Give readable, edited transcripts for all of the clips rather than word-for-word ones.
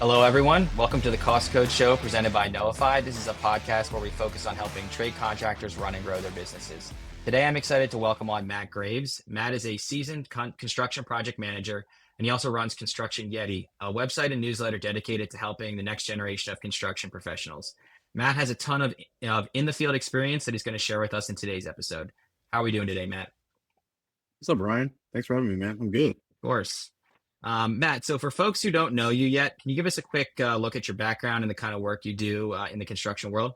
Hello, everyone. Welcome to the Cost Code Show presented by Notify. This is a podcast where we focus on helping trade contractors run and grow their businesses. Today, I'm excited to welcome on Matt Graves. Matt is a seasoned construction project manager, and he also runs Construction Yeti, a website and newsletter dedicated to helping the next generation of construction professionals. Matt has a ton of in-the-field experience that he's going to share with us in today's episode. How are we doing today, Matt? What's up, Brian? Thanks for having me, man. I'm good. Of course. Matt, so for folks who don't know you yet, can you give us a quick look at your background and the kind of work you do in the construction world?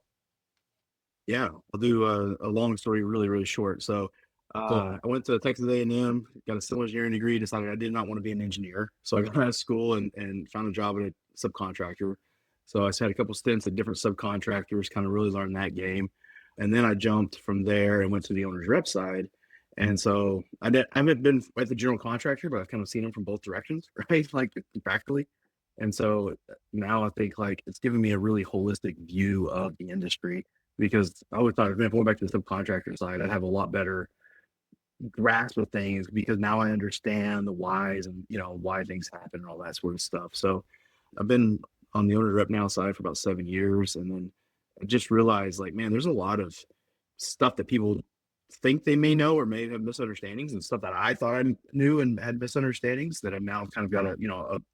Yeah, I'll do a long story really, really short. So Cool. I went to Texas A&M, got a civil engineering degree, decided I did not want to be an engineer. So I got out of school and found a job at a subcontractor. So I had a couple stints at different subcontractors, kind of really learned that game. And then I jumped from there and went to the owner's rep side. And so I haven't been at the general contractor, but I've kind of seen them from both directions, right? Like practically. And so now I think like it's giving me a really holistic view of the industry because I always thought, man, if I went back to the subcontractor side, I'd have a lot better grasp of things because now I understand the whys and, why things happen and all that sort of stuff. So I've been on the owner rep now side for about 7 years. And then I just realized like, man, there's a lot of stuff that people think they may know or may have misunderstandings and stuff that I thought I knew and had misunderstandings that I've now kind of got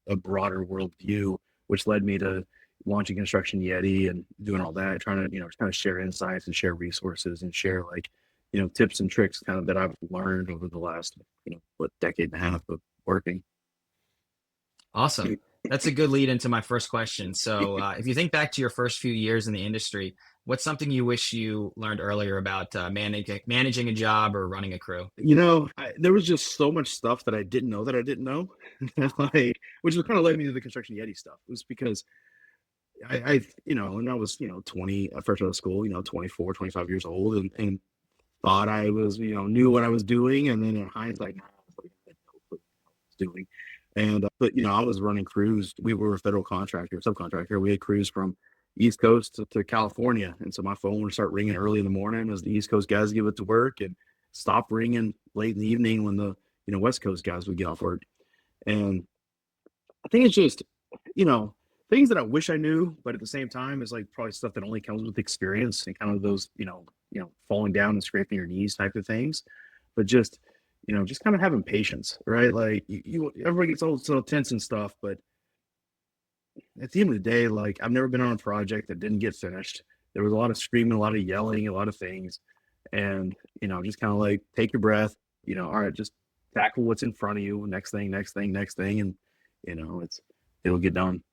a broader world view, which led me to launching Construction Yeti and doing all that, trying to, kind of share insights and share resources and share like, tips and tricks kind of that I've learned over the last, decade and a half of working. Awesome. That's a good lead into my first question. So if you think back to your first few years in the industry, what's something you wish you learned earlier about managing a job or running a crew? There was just so much stuff that I didn't know that I didn't know, like, which was kind of led me to the Construction Yeti stuff. It was because when I was, 20, first out of school, 24, 25 years old and thought I was, knew what I was doing. And then in hindsight, I didn't know what I was doing. And, but, I was running crews. We were a federal contractor, subcontractor. We had crews from East Coast to California. And so my phone would start ringing early in the morning as the East Coast guys get to work and stop ringing late in the evening when the, West Coast guys would get off work. And I think it's just, things that I wish I knew, but at the same time, it's like probably stuff that only comes with experience and kind of those, falling down and scraping your knees type of things. But just, just kind of having patience, right? Like everybody gets all so tense and stuff, but at the end of the day, like I've never been on a project that didn't get finished. There was a lot of screaming, a lot of yelling, a lot of things. And, just kind of like take your breath, all right, just tackle what's in front of you. Next thing, next thing, next thing. And, it'll get done.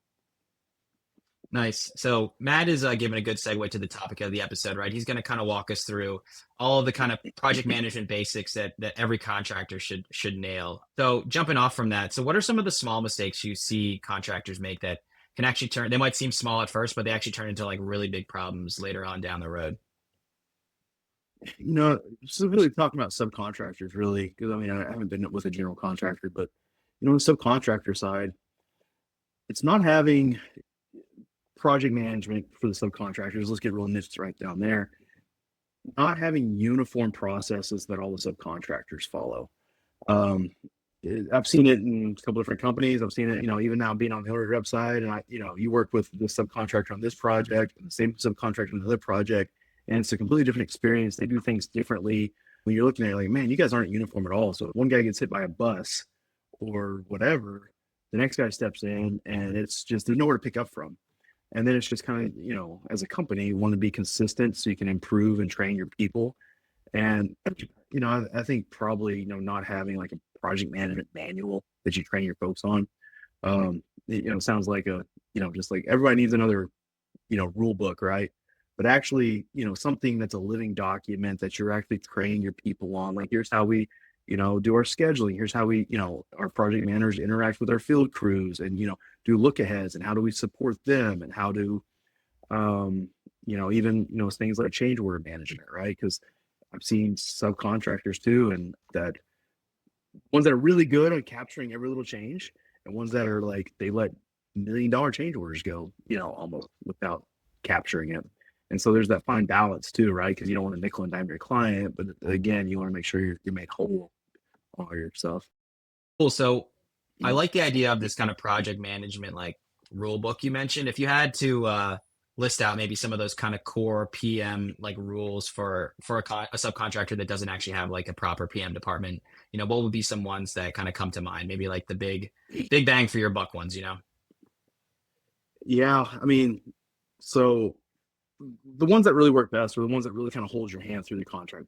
Nice. So Matt is giving a good segue to the topic of the episode, right? He's going to kind of walk us through all of the kind of project management basics that every contractor should nail. So jumping off from that, so what are some of the small mistakes you see contractors make that can actually they might seem small at first, but they actually turn into like really big problems later on down the road? Specifically talking about subcontractors, really, because I haven't been with a general contractor, but on the subcontractor side, it's not having project management for the subcontractors. Let's get real niche right down there. Not having uniform processes that all the subcontractors follow. I've seen it in a couple different companies. I've seen it, even now being on the owner rep side, and you work with the subcontractor on this project and the same subcontractor on another project, and it's a completely different experience. They do things differently. When you're looking at it, like, man, you guys aren't uniform at all. So if one guy gets hit by a bus or whatever, the next guy steps in, and it's just there's nowhere to pick up from. And then it's just kind of, as a company, you want to be consistent so you can improve and train your people. And, I think probably, not having like a project management manual that you train your folks on, sounds like just like everybody needs another, rule book, right? But actually, something that's a living document that you're actually training your people on. Like, here's how we, do our scheduling. Here's how we, our project managers interact with our field crews and, do look aheads and how do we support them and how do, even, things like change order management, right? Because I've seen subcontractors too, and that ones that are really good at capturing every little change and ones that are like, they let $1 million change orders go, almost without capturing it. And so there's that fine balance too, right? Because you don't want to nickel and dime your client, but again, you want to make sure you're made whole on all your stuff. Cool. So I like the idea of this kind of project management, like rule book you mentioned, if you had to list out maybe some of those kind of core PM like rules for a subcontractor that doesn't actually have like a proper PM department, what would be some ones that kind of come to mind? Maybe like the big bang for your buck ones. Yeah, I mean, so the ones that really work best are the ones that really kind of hold your hand through the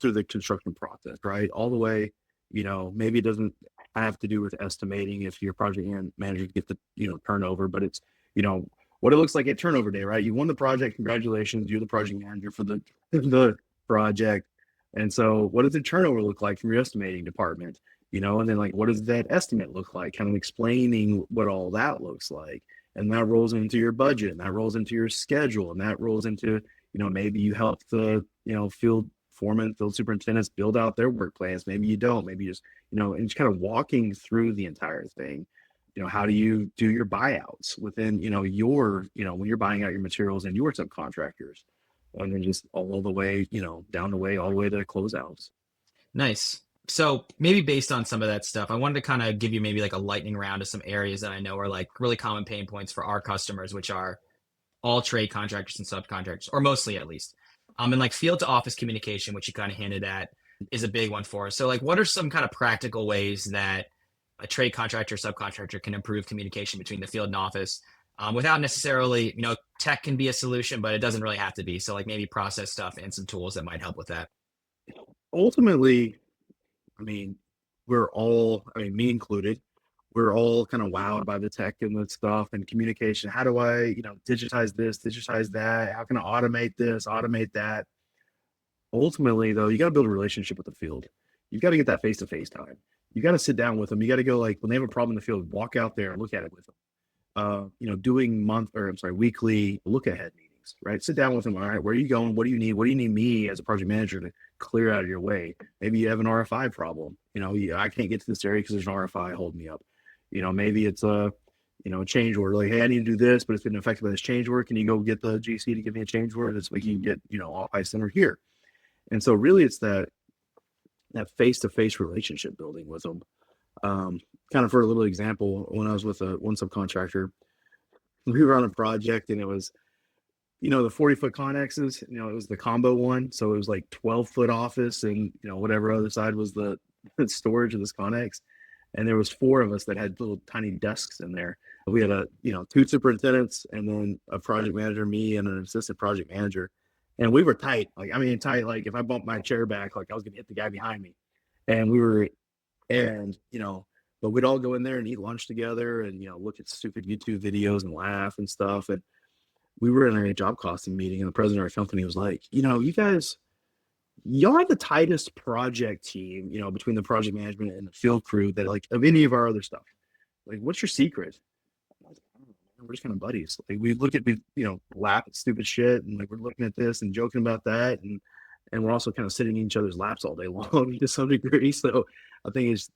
through the construction process, right? All the way, maybe it doesn't have to do with estimating if your project manager get the, turnover, but it's, you know, what it looks like at turnover day, right? You won the project. Congratulations. You're the project manager for the project. And so what does the turnover look like from your estimating department? And then like, what does that estimate look like? Kind of explaining what all that looks like. And that rolls into your budget, and that rolls into your schedule, and that rolls into, maybe you help the, field foreman, field superintendents build out their work plans. Maybe you don't, maybe you just, and just kind of walking through the entire thing. How do you do your buyouts within, your, when you're buying out your materials and your subcontractors, and then just all the way, down the way, all the way to closeouts. Nice. So maybe based on some of that stuff, I wanted to kind of give you maybe like a lightning round of some areas that I know are like really common pain points for our customers, which are all trade contractors and subcontractors, or mostly at least. And like field to office communication, which you kind of hinted at, is a big one for us. So like, what are some kind of practical ways that a trade contractor, subcontractor can improve communication between the field and office, without necessarily, tech can be a solution, but it doesn't really have to be. So like maybe process stuff and some tools that might help with that. Ultimately, I mean, me included, we're all kind of wowed by the tech and the stuff and communication. How do I, digitize this, digitize that? How can I automate this, automate that? Ultimately, though, you got to build a relationship with the field. You've got to get that face-to-face time. You got to sit down with them. You got to go, like, when they have a problem in the field, walk out there and look at it with them. Doing weekly look ahead meetings, right? Sit down with them. All right, where are you going? What do you need? What do you need me as a project manager to clear out of your way? Maybe you have an RFI problem. I can't get to this area because there's an RFI holding me up. Maybe it's a change order. Like, hey, I need to do this, but it's been affected by this change order. Can you go get the GC to give me a change order? That's like you can get, off ice center here. And so really it's that face-to-face relationship building with them. Kind of for a little example, when I was with one subcontractor, we were on a project and it was, the 40-foot connexes, it was the combo one. So it was like 12-foot office and, whatever other side was the storage of this connex. And there was 4 of us that had little tiny desks in there. We had 2 superintendents and then a project manager, me and an assistant project manager. And we were tight. Like if I bumped my chair back, like I was going to hit the guy behind me. And but we'd all go in there and eat lunch together and, look at stupid YouTube videos and laugh and stuff. And we were in a job costing meeting and the president of our company was like, you guys, y'all have the tightest project team, between the project management and the field crew that like of any of our other stuff. Like, what's your secret? We're just kind of buddies. Like we laugh at stupid shit and like we're looking at this and joking about that and we're also kind of sitting in each other's laps all day long to some degree. So I think it's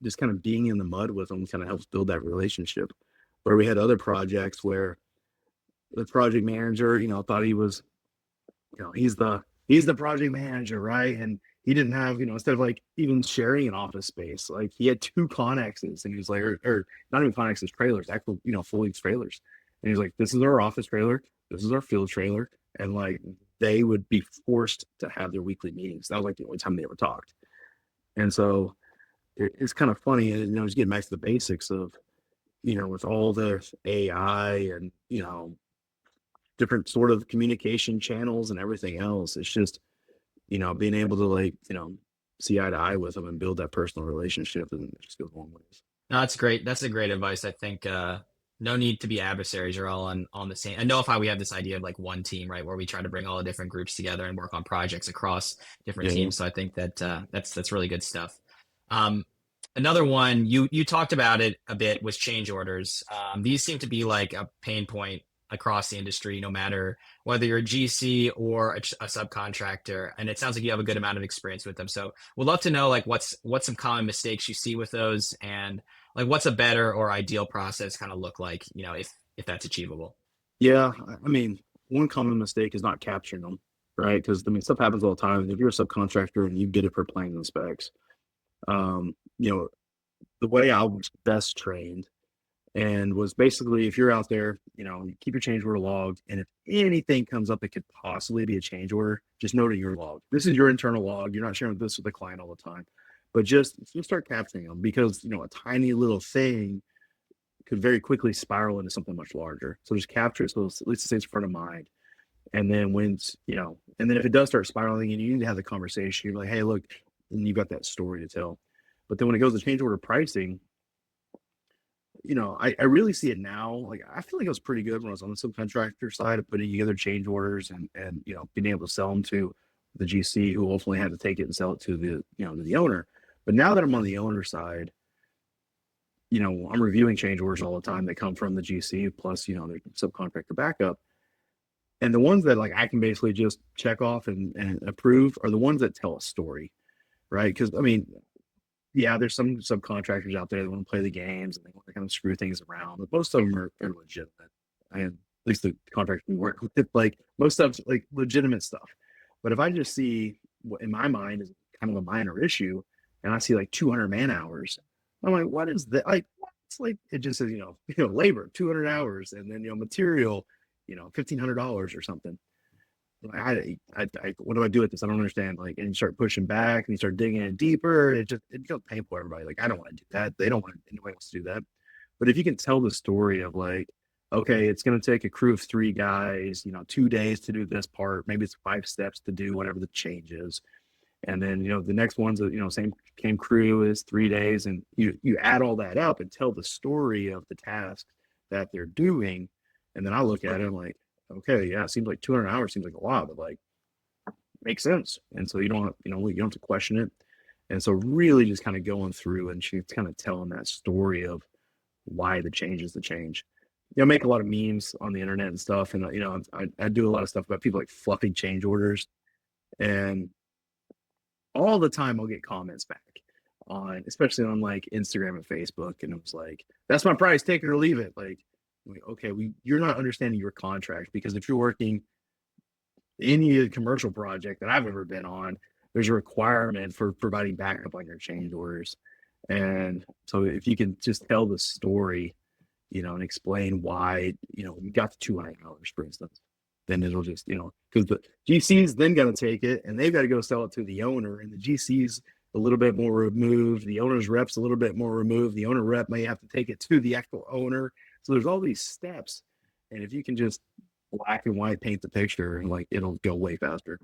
just kind of being in the mud with them kind of helps build that relationship. Where we had other projects where the project manager, thought he was, he's the project manager, right? And he didn't have, instead of like even sharing an office space, like he had 2 connexes and he was like, or not even connexes, trailers, actual, full trailers. And he's like, this is our office trailer. This is our field trailer. And like, they would be forced to have their weekly meetings. That was like the only time they ever talked. And so it's kind of funny, and just getting back to the basics of, with all the AI and, different sort of communication channels and everything else, it's just, being able to like, see eye to eye with them and build that personal relationship, and it just goes a long ways. No, that's great. That's a great advice. I think no need to be adversaries. You're all on the same. I know if we have this idea of like one team, right, where we try to bring all the different groups together and work on projects across different teams. So I think that that's really good stuff. Another one you talked about it a bit was change orders. These seem to be like a pain point across the industry, no matter whether you're a GC or a subcontractor. And it sounds like you have a good amount of experience with them. So we'd love to know like what's some common mistakes you see with those, and like what's a better or ideal process kind of look like, if that's achievable. Yeah. I mean, one common mistake is not capturing them, right? Because stuff happens all the time. If you're a subcontractor and you get it per plans and specs, the way I was best trained and was basically, if you're out there, you keep your change order logged, and if anything comes up that could possibly be a change order, just note it in your log. This is your internal log. You're not sharing this with the client all the time, but just start capturing them, because a tiny little thing could very quickly spiral into something much larger. So just capture it, so at least it stays front of mind. And then and then if it does start spiraling, and you need to have the conversation, you're like, hey, look, and you've got that story to tell. But then when it goes to change order pricing, I really see it now. Like, I feel like it was pretty good when I was on the subcontractor side of putting together change orders, and being able to sell them to the GC, who ultimately had to take it and sell it to the owner. But now that I'm on the owner side, I'm reviewing change orders all the time that come from the GC, plus their subcontractor backup. And the ones that, like, I can basically just check off and approve are the ones that tell a story, right? Because yeah, there's some subcontractors out there that want to play the games and they want to kind of screw things around, but most of them are legitimate. And at least the contractors we work with, like, most of it's like legitimate stuff. But if I just see what in my mind is kind of a minor issue, and I see like 200 man hours, I'm like, what is that? Like, it's like, it just says, labor 200 hours, and then material, $1,500 or something. What do I do with this? I don't understand. Like, and you start pushing back, and you start digging in deeper. It feels painful for everybody. Like, I don't want to do that. They don't want anybody else to do that. But if you can tell the story of, like, okay, it's going to take a crew of 3 guys, 2 days to do this part. Maybe it's 5 steps to do whatever the change is. And then, the next one's, same crew is 3 days. And you add all that up and tell the story of the task that they're doing. And then I look at it, I'm like, okay, yeah, it seems like 200 hours seems like a lot, but, like, makes sense. And so you don't have to question it. And so really just kind of going through, and she's kind of telling that story of why the change is the change. I make a lot of memes on the internet and stuff. And, I do a lot of stuff about people like fluffing change orders, and all the time I'll get comments back especially on like Instagram and Facebook. And it was like, that's my price, take it or leave it. Like, okay, you're not understanding your contract, because if you're working any commercial project that I've ever been on, there's a requirement for providing backup on your change orders. And so if you can just tell the story, and explain why, you got the $200, for instance, then it'll just, because the GC's then got to take it, and they've got to go sell it to the owner, and the GC's a little bit more removed. The owner's rep's a little bit more removed. The owner rep may have to take it to the actual owner. So there's all these steps. And if you can just black and white paint the picture, like, it'll go way faster.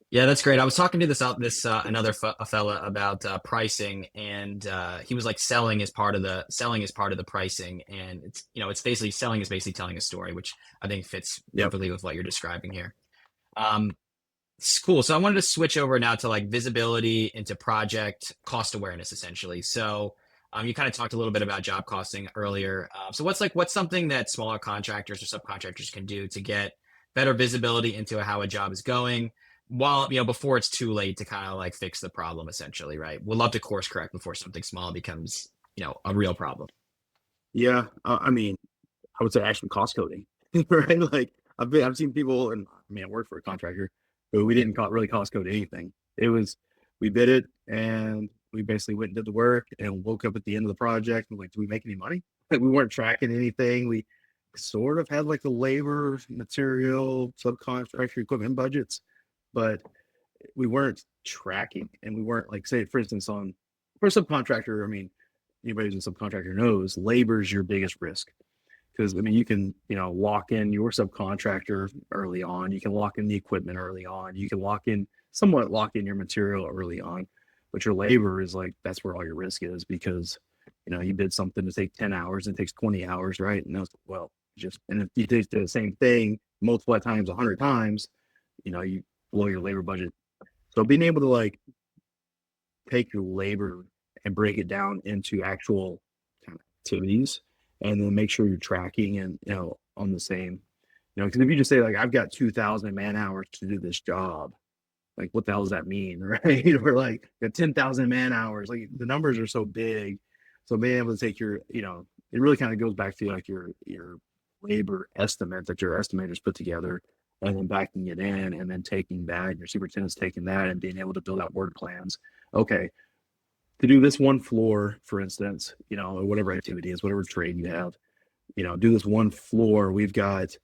Yeah, that's great. I was talking to another fella about pricing, and he was like, selling is part of the pricing, and it's basically, selling is basically telling a story, which I think fits perfectly with what you're describing here. It's cool. So I wanted to switch over now to, like, visibility into project cost awareness, essentially. So you kind of talked a little bit about job costing earlier. So what's something that smaller contractors or subcontractors can do to get better visibility into how a job is going, while, before it's too late to kind of like fix the problem, essentially, right? We'd love to course correct before something small becomes, a real problem. Yeah. I would say actually cost coding, right? Like, I've seen people, and I worked for a contractor, but we didn't really cost code anything. It was, we bid it, and we basically went and did the work, and woke up at the end of the project and, like, do we make any money? Like, we weren't tracking anything. We sort of had like the labor, material, subcontractor, equipment budgets, but we weren't tracking, and we weren't, like, say, for instance, for a subcontractor, anybody who's a subcontractor knows labor's your biggest risk. Because, you can, lock in your subcontractor early on. You can lock in the equipment early on. You can somewhat lock in your material early on. But your labor is, like, that's where all your risk is, because, you bid something to take 10 hours and it takes 20 hours, right? And and if you take the same thing, multiply times 100 times, you blow your labor budget. So being able to, like, take your labor and break it down into actual kind of activities, and then make sure you're tracking and, on the same, because if you just say, like, I've got 2,000 man hours to do this job, like, what the hell does that mean? Right? Or, like, got 10,000 man hours, like, the numbers are so big. So being able to take your, it really kind of goes back to, like, your labor estimate that your estimators put together, and then backing it in, and then taking that, and your superintendent's taking that, and being able to build out work plans. Okay, to do this one floor, for instance, or whatever activity is, whatever trade you have, do this one floor, we've got,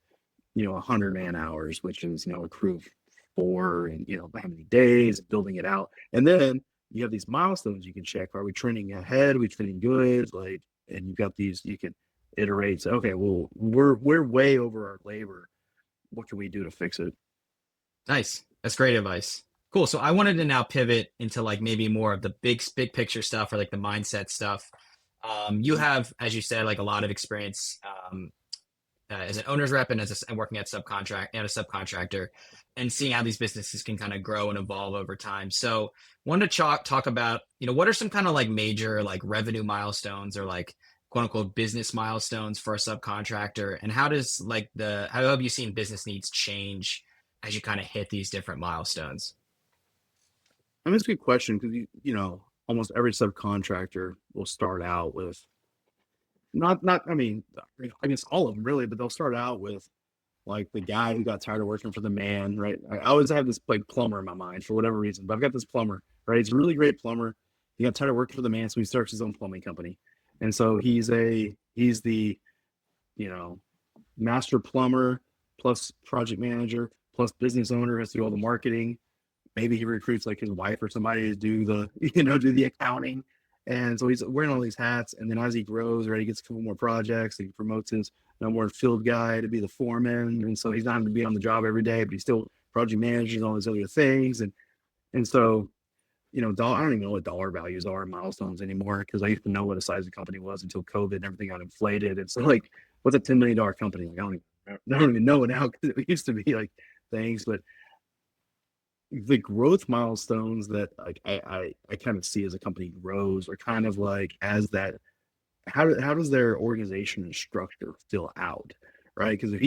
100 man hours, which is, a crew of four and, how many days building it out. And then you have these milestones you can check. Are we trending ahead? Are we trending good? Like, and you've got these, you can iterate. Say, okay, well, we're way over our labor. What can we do to fix it? Nice. That's great advice. Cool. So I wanted to now pivot into like maybe more of the big picture stuff or like the mindset stuff. You have, as you said, like a lot of experience as an owner's rep and and working at a subcontractor, and seeing how these businesses can kind of grow and evolve over time. So wanted to talk about, what are some kind of like major like revenue milestones or like quote unquote business milestones for a subcontractor, and how have you seen business needs change as you kind of hit these different milestones? I mean, it's a good question because almost every subcontractor will start out with not. I mean, I guess all of them really, but they'll start out with like the guy who got tired of working for the man, right? I always have this like plumber in my mind for whatever reason, but I've got this plumber, right? He's a really great plumber. He got tired of working for the man, so he starts his own plumbing company, and so he's the you know master plumber plus project manager plus business owner, has to do all the marketing. Maybe he recruits like his wife or somebody to do the do the accounting, and so he's wearing all these hats. And then as he grows, right, he gets a couple more projects. He promotes his more field guy to be the foreman, and so he's not going to be on the job every day, but he's still project managing all these other things. And so I don't even know what dollar values are in milestones anymore, because I used to know what the size of the company was until COVID and everything got inflated. And so like, what's a $10 million company? Like, I don't even know now, because it used to be like things. But the growth milestones that like I kind of see as a company grows are kind of like as that how does their organization and structure fill out, right? Because if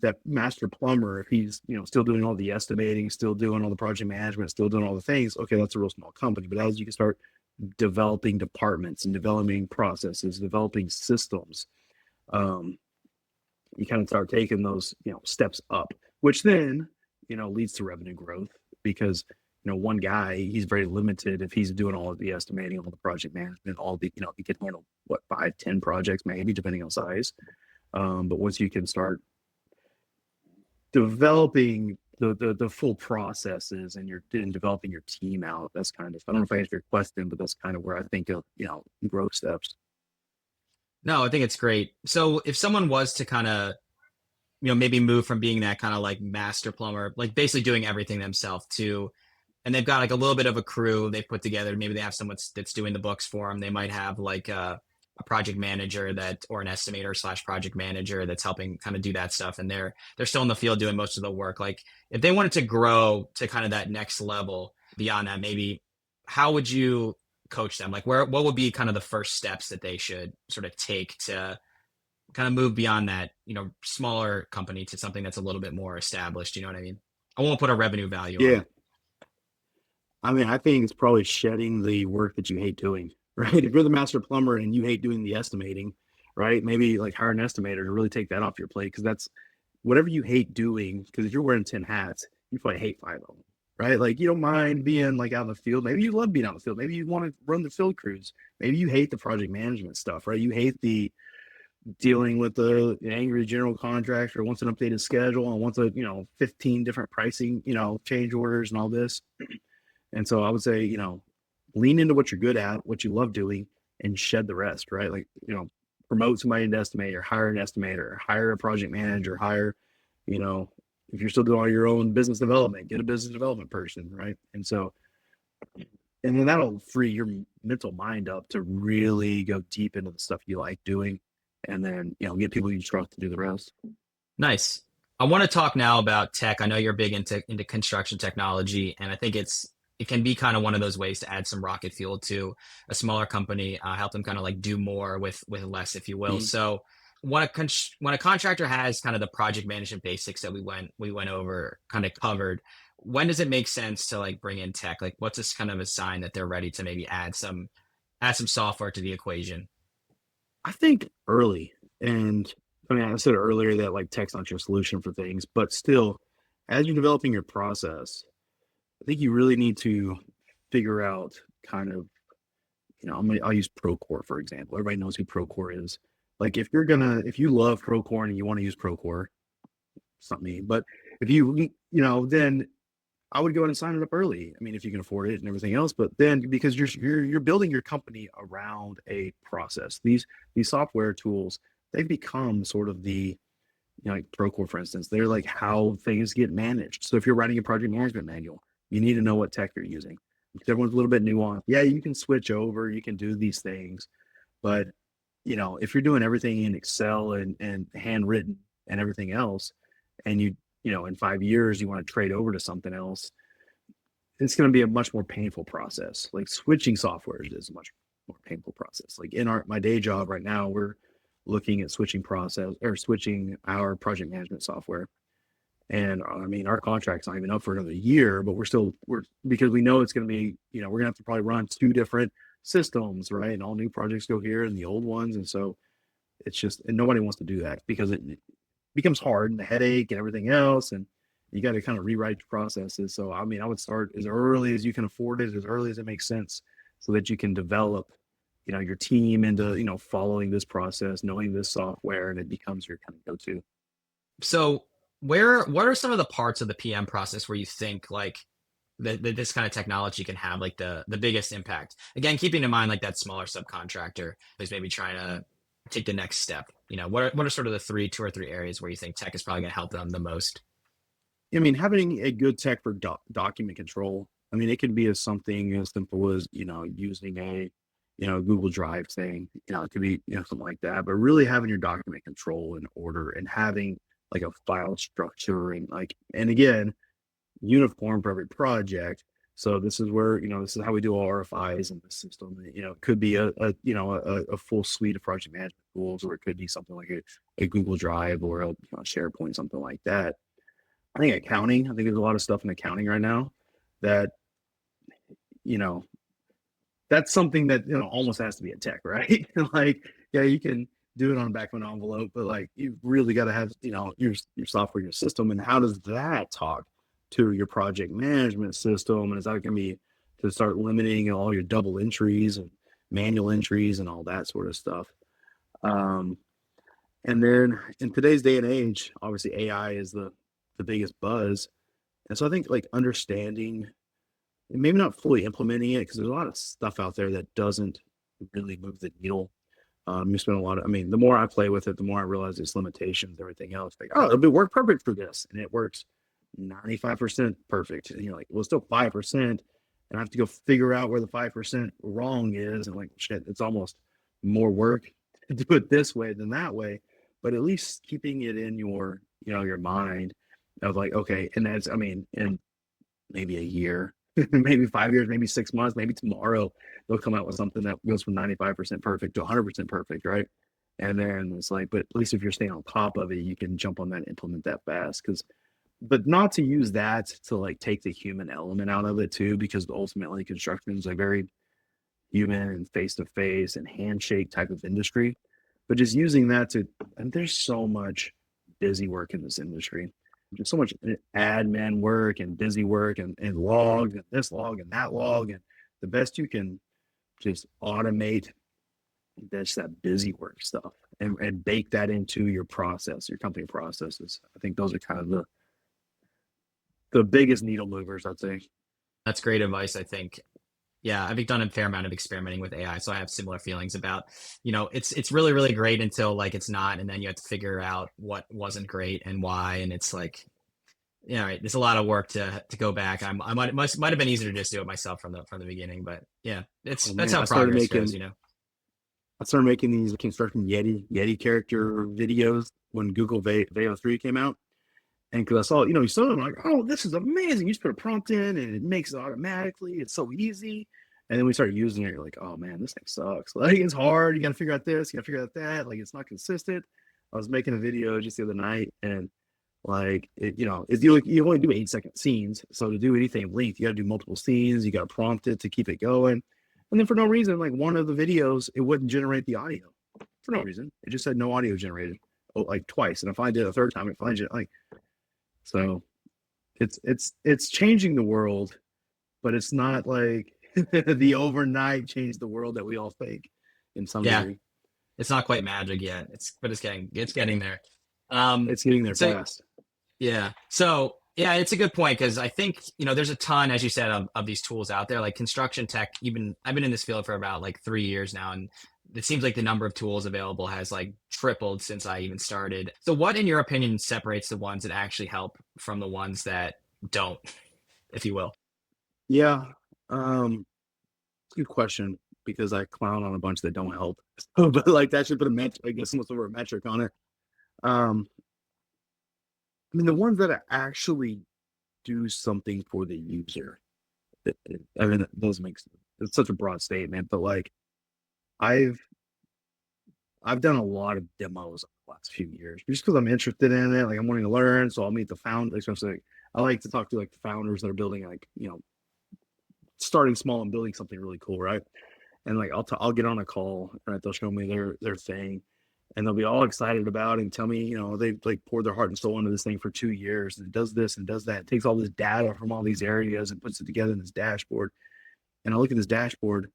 that master plumber, if he's still doing all the estimating, still doing all the project management, still doing all the things, okay, that's a real small company. But as you can start developing departments and developing processes, developing systems, you kind of start taking those steps up, which then leads to revenue growth, because one guy, he's very limited if he's doing all of the estimating, all the project management, all the he can handle what 5-10 projects maybe, depending on size. But once you can start developing the full processes and you're developing your team out, that's kind of, I don't know if I answered your question, but that's kind of where I think of growth steps. No, I think it's great. So if someone was to kind of, maybe move from being that kind of like master plumber, like basically doing everything themselves, to, and they've got like a little bit of a crew they've put together. Maybe they have someone that's doing the books for them. They might have like a project manager or an estimator slash project manager that's helping kind of do that stuff. And they're still in the field doing most of the work. Like if they wanted to grow to kind of that next level beyond that, maybe how would you coach them? Like what would be kind of the first steps that they should sort of take to kind of move beyond that, smaller company to something that's a little bit more established? You know what I mean? I won't put a revenue value on Yeah. it. I mean, I think it's probably shedding the work that you hate doing, right? If you're the master plumber and you hate doing the estimating, right? Maybe like hire an estimator to really take that off your plate, because that's whatever you hate doing. Because if you're wearing 10 hats, you probably hate 5 of them, right? Like you don't mind being like out in the field. Maybe you love being out in the field. Maybe you want to run the field crews. Maybe you hate the project management stuff, right? You hate the dealing with the angry general contractor wants an updated schedule and wants 15 different pricing, change orders and all this. And so I would say, lean into what you're good at, what you love doing, and shed the rest, right? Like, promote somebody into estimator, hire an estimator, hire a project manager, hire, if you're still doing all your own business development, get a business development person, right? And so, and then that'll free your mental mind up to really go deep into the stuff you like doing, and then, get people you trust to do the rest. Nice. I want to talk now about tech. I know you're big into construction technology, and I think it can be kind of one of those ways to add some rocket fuel to a smaller company, help them kind of like do more with less, if you will. Mhm. So when a contractor has kind of the project management basics that we went over, kind of covered, when does it make sense to like bring in tech? Like what's this kind of a sign that they're ready to maybe add some software to the equation? I think early. And I mean, I said earlier that like tech's not your solution for things, but still, as you're developing your process, I think you really need to figure out kind of, I'll use Procore, for example. Everybody knows who Procore is. Like if you love Procore and you want to use Procore, it's not me, but if then I would go ahead and sign it up early. I mean, if you can afford it and everything else, but then because you're building your company around a process, these software tools, they've become sort of the, like Procore, for instance, they're like how things get managed. So if you're writing a project management manual, you need to know what tech you're using. Everyone's a little bit nuanced. Yeah, you can switch over, you can do these things, but if you're doing everything in Excel and handwritten and everything else, and in 5 years you want to trade over to something else, it's going to be a much more painful process. Like switching softwares is a much more painful process. Like in my day job right now, we're looking at switching our project management software. And I mean, our contract's not even up for another year, but we're because we know it's going to be, we're going to have to probably run 2 different systems, right? And all new projects go here and the old ones. And so it's just, and nobody wants to do that because it becomes hard and the headache and everything else. And you got to kind of rewrite your processes. So, I mean, I would start as early as you can afford it, as early as it makes sense, so that you can develop, your team into, following this process, knowing this software, and it becomes your kind of go-to. So what are some of the parts of the PM process where you think like that this kind of technology can have like the biggest impact? Again, keeping in mind like that smaller subcontractor is maybe trying to take the next step. What are sort of the 2 or 3 areas where you think tech is probably going to help them the most? I mean, having a good tech for document control. I mean, it could be something as simple as, using a, Google Drive thing, it could be, something like that, but really having your document control in order and having like a file structure and again, uniform for every project. So this is where, this is how we do all RFIs in the system. It could be a full suite of project management tools, or it could be something like a Google Drive or a SharePoint, something like that. I think there's a lot of stuff in accounting right now that, you know, that's something that, almost has to be a tech, right? Like, yeah, you can do it on the back of an envelope, but like, you really got to have, your software, your system. And how does that talk to your project management system? And is that going to be to start limiting all your double entries and manual entries and all that sort of stuff? And then in today's day and age, obviously AI is the biggest buzz. And so I think like understanding and maybe not fully implementing it, because there's a lot of stuff out there that doesn't really move the needle. You spend I mean, the more I play with it, the more I realize its limitations, everything else. Like, oh, it'll work perfect for this. And it works 95% perfect. And you're like, well, it's still 5%. And I have to go figure out where the 5% wrong is. And like, shit, it's almost more work to do it this way than that way. But at least keeping it in your, your mind of like, okay, and that's, I mean, in maybe a year, maybe 5 years, maybe 6 months, maybe tomorrow, they'll come out with something that goes from 95% perfect to 100% perfect, right? And then it's like, but at least if you're staying on top of it, you can jump on that and implement that fast. But not to use that to like take the human element out of it too, because ultimately construction is a very human and face-to-face and handshake type of industry. But just using that and there's so much busy work in this industry. There's so much admin work and busy work and logs and this log and that log. And the best you can just automate that's that busy work stuff and bake that into your process, your company processes. I think those are kind of the biggest needle movers, I'd say. That's great advice, I think. Yeah, I've done a fair amount of experimenting with AI, so I have similar feelings about, it's really, really great until like it's not, and then you have to figure out what wasn't great and why, and it's like, right, there's a lot of work to go back. I might have been easier to just do it myself from the beginning, but yeah, that's how progress goes. I started making these Construction Yeti character videos when Google Veo 3 came out. And because I saw, you saw them like, oh, this is amazing. You just put a prompt in and it makes it automatically. It's so easy. And then we started using it. You're like, oh man, this thing sucks. Like it's hard. You got to figure out this. You got to figure out that. Like it's not consistent. I was making a video just the other night, and like you only do 8-second scenes. So to do anything length, you got to do multiple scenes. You got to prompt it to keep it going. And then for no reason, like one of the videos, it wouldn't generate the audio for no reason. It just said no audio generated, like twice. And if I did it a third time, it finds it like. So it's changing the world, but it's not like the overnight change the world that we all think in some Yeah, degree. it's not quite magic yet. But it's getting there. Um, It's getting there so fast. yeah. So yeah, it's a good point because I think, there's a ton, as you said, of these tools out there, like construction tech. Even I've been in this field for about like 3 years now, and it seems like the number of tools available has like tripled since I even started. So what, in your opinion, separates the ones that actually help from the ones that don't, if you will? Yeah. It's a good question because I clown on a bunch that don't help. But like that should put a metric, I guess, some sort of metric on it. Um, I mean, the ones that actually do something for the user. I mean, those makes it's such a broad statement, but like I've I've done a lot of demos the last few years just because I'm interested in it. Like I'm wanting to learn, so I'll meet the founder. Especially, like, I like to talk to like the founders that are building like starting small and building something really cool, right? And like I'll get on a call, right? They'll show me their thing, and they'll be all excited about it and tell me, they've like poured their heart and soul into this thing for 2 years and it does this and does that. It takes all this data from all these areas and puts it together in this dashboard. And I look at this dashboard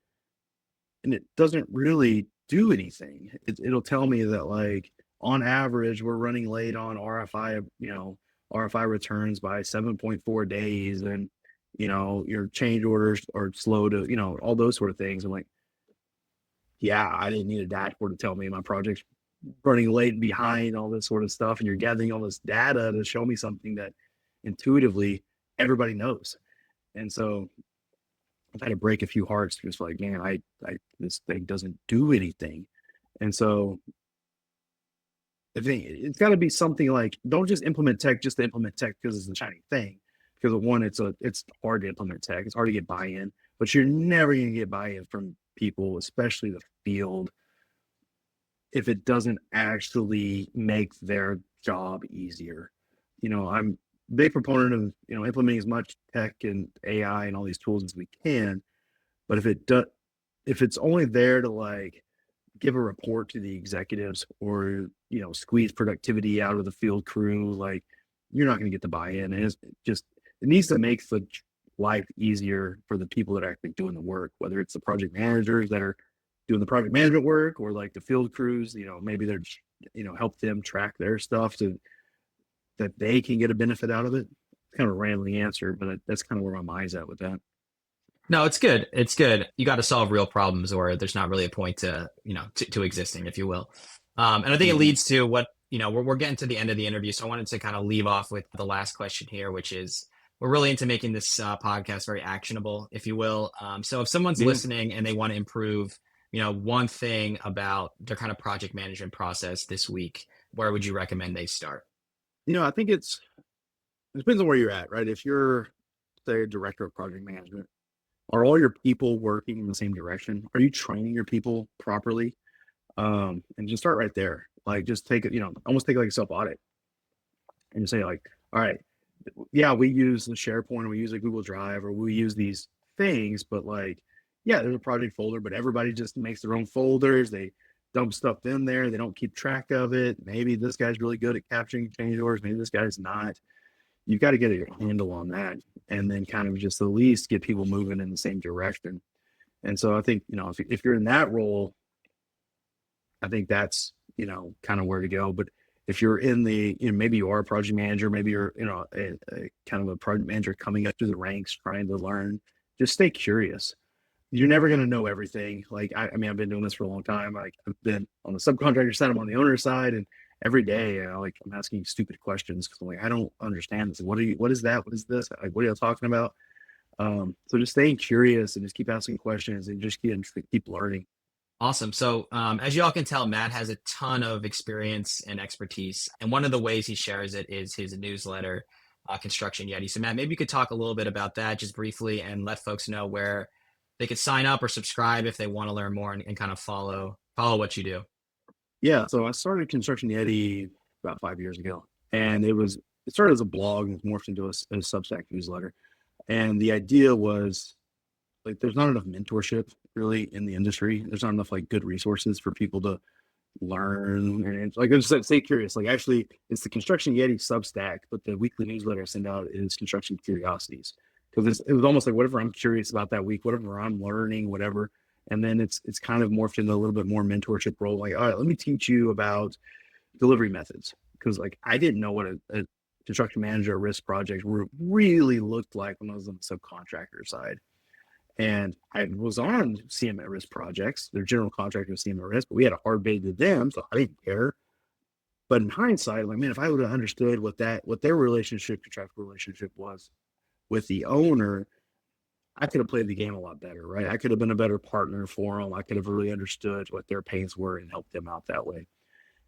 and it doesn't really do anything. It'll tell me that like on average we're running late on RFI returns by 7.4 days, and your change orders are slow to all those sort of things. I'm like, yeah, I didn't need a dashboard to tell me my project's running late and behind, all this sort of stuff. And you're gathering all this data to show me something that intuitively everybody knows. And so I've had to break a few hearts because like, man, I this thing doesn't do anything. And so I think it's got to be something like, don't just implement tech just to implement tech because it's a shiny thing. Because one, it's hard to implement tech. It's hard to get buy-in, but you're never going to get buy-in from people, especially the field, if it doesn't actually make their job easier. I'm a big proponent of implementing as much tech and AI and all these tools as we can, but if it's only there to like give a report to the executives or squeeze productivity out of the field crew, like you're not going to get the buy-in. And it needs to make the life easier for the people that are actually doing the work, whether it's the project managers that are doing the project management work or like the field crews. Maybe they're help them track their stuff so that they can get a benefit out of it. It's kind of a rambling answer, but that's kind of where my mind's at with that. No, it's good. It's good. You got to solve real problems, or there's not really a point to existing, if you will. And I think it Mm-hmm. leads to what, we're getting to the end of the interview. So I wanted to kind of leave off with the last question here, which is we're really into making this podcast very actionable, if you will. So if someone's Yeah. listening and they want to improve, one thing about their kind of project management process this week, where would you recommend they start? I think it depends on where you're at, right? If you're, say, a director of project management, are all your people working in the same direction? Are you training your people properly? And just start right there. Like, just take it, almost take like a self audit and say, like, all right, yeah, we use the SharePoint or we use a Google Drive or we use these things, but like, yeah, there's a project folder, but everybody just makes their own folders. They dump stuff in there. They don't keep track of it. Maybe this guy's really good at capturing change orders. Maybe this guy's not. You've got to get a handle on that and then kind of just at least get people moving in the same direction. And so I think, if you're in that role, I think that's, kind of where to go. But if you're in the, maybe you are a project manager, maybe you're, a kind of a project manager coming up through the ranks, trying to learn, just stay curious. You're never going to know everything. Like, I mean, I've been doing this for a long time. Like I've been on the subcontractor side, I'm on the owner side, and every day, like I'm asking stupid questions because I'm like, I don't understand this. What is that? What is this? Like, what are you talking about? So just staying curious and just keep asking questions and just keep learning. Awesome. So, as you all can tell, Matt has a ton of experience and expertise. And one of the ways he shares it is his newsletter, Construction Yeti. So, Matt, maybe you could talk a little bit about that just briefly and let folks know where they could sign up or subscribe if they want to learn more and kind of follow what you do. Yeah. So I started Construction Yeti about 5 years ago, and it started as a blog and morphed into a Substack newsletter. And the idea was like, there's not enough mentorship really in the industry. There's not enough like good resources for people to learn. And it's like, I just said, stay curious. Like actually it's the Construction Yeti Substack, but the weekly newsletter I send out is Construction Curiosities. because it was almost like whatever I'm curious about that week, whatever I'm learning, whatever. And then it's kind of morphed into a little bit more mentorship role. Like, all right, let me teach you about delivery methods, because like I didn't know what a construction manager risk project really looked like when I was on the subcontractor side. And I was on CM at risk projects. Their general contractor was CM at risk, but we had a hard bid to them, so I didn't care. But in hindsight, like, man, if I would have understood what their contractual relationship was with the owner, I could have played the game a lot better, right? I could have been a better partner for them. I could have really understood what their pains were and helped them out that way.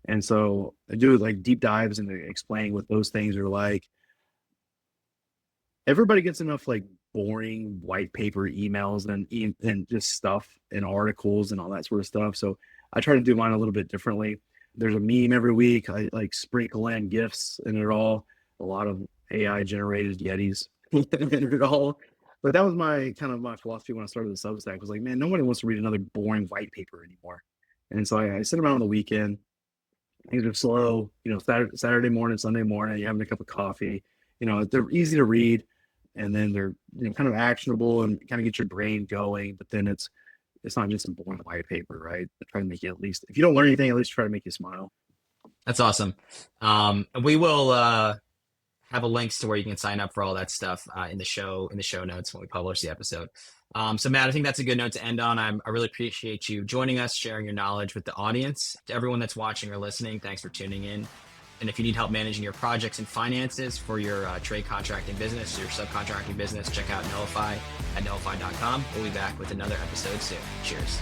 And so I do like deep dives into explaining what those things are like. Everybody gets enough like boring white paper emails and just stuff and articles and all that sort of stuff. So I try to do mine a little bit differently. There's a meme every week. I like sprinkle in gifts in it all. A lot of AI generated Yetis in it all. But that was my philosophy when I started the Substack. Was like, man, nobody wants to read another boring white paper anymore. And so I sit around on the weekend. Things are slow, Saturday morning, Sunday morning, you're having a cup of coffee. They're easy to read, and then they're kind of actionable and kind of get your brain going. But then it's not just a boring white paper, right? They try to make you, at least if you don't learn anything, at least try to make you smile. That's awesome. We will have a links to where you can sign up for all that stuff in the show notes when we publish the episode. So Matt, I think that's a good note to end on. I really appreciate you joining us, sharing your knowledge with the audience. To everyone that's watching or listening, thanks for tuning in. And if you need help managing your projects and finances for your trade contracting business, your subcontracting business, check out Notify at notify.com. We'll be back with another episode soon. Cheers.